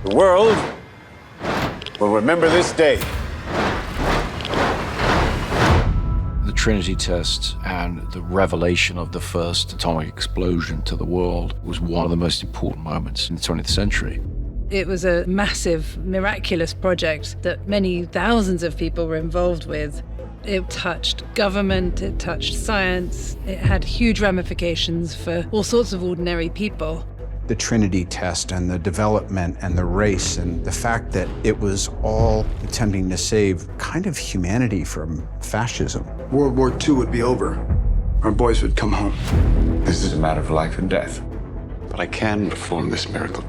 The world will remember this day. The Trinity test and the revelation of the first atomic explosion to the world was one of the most important moments in the 20th century. It was a massive, miraculous project that many thousands of people were involved with. It touched government, it touched science, it had huge ramifications for all sorts of ordinary people. The Trinity test and the development and the race and the fact that it was all attempting to save kind of humanity from fascism. World War II would be over. Our boys would come home. This is a matter of life and death. But I can perform this miracle.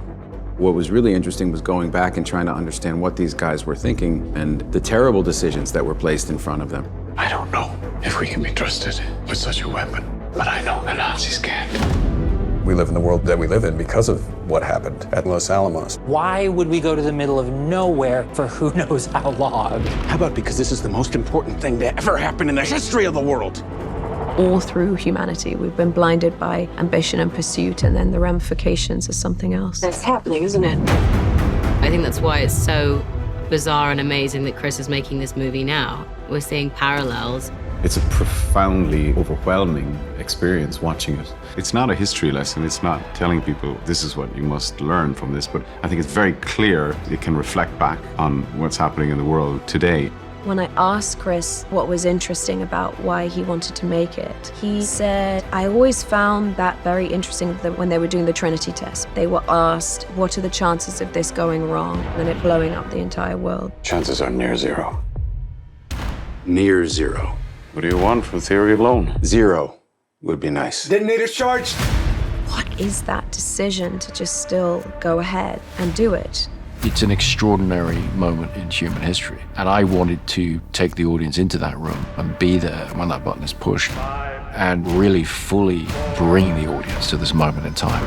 What was really interesting was going back and trying to understand what these guys were thinking and the terrible decisions that were placed in front of them. I don't know if we can be trusted with such a weapon, but I know the Nazis can't. We live in the world that we live in because of what happened at Los Alamos. Why would we go to the middle of nowhere for who knows how long? How about because this is the most important thing to ever happen in the history of the world? All through humanity, we've been blinded by ambition and pursuit, and then the ramifications are something else. It's happening, isn't it? I think that's why it's so bizarre and amazing that Chris is making this movie now. We're seeing parallels. It's a profoundly overwhelming experience watching it. It's not a history lesson. It's not telling people this is what you must learn from this, but I think it's very clear it can reflect back on what's happening in the world today. When I asked Chris what was interesting about why he wanted to make it, he said, I always found that very interesting that when they were doing the Trinity test, they were asked, what are the chances of this going wrong and it blowing up the entire world? Chances are near zero. Near zero. What do you want from theory alone? Zero would be nice. Detonators charged. What is that decision to just still go ahead and do it? It's an extraordinary moment in human history. And I wanted to take the audience into that room and be there when that button is pushed and really fully bring the audience to this moment in time.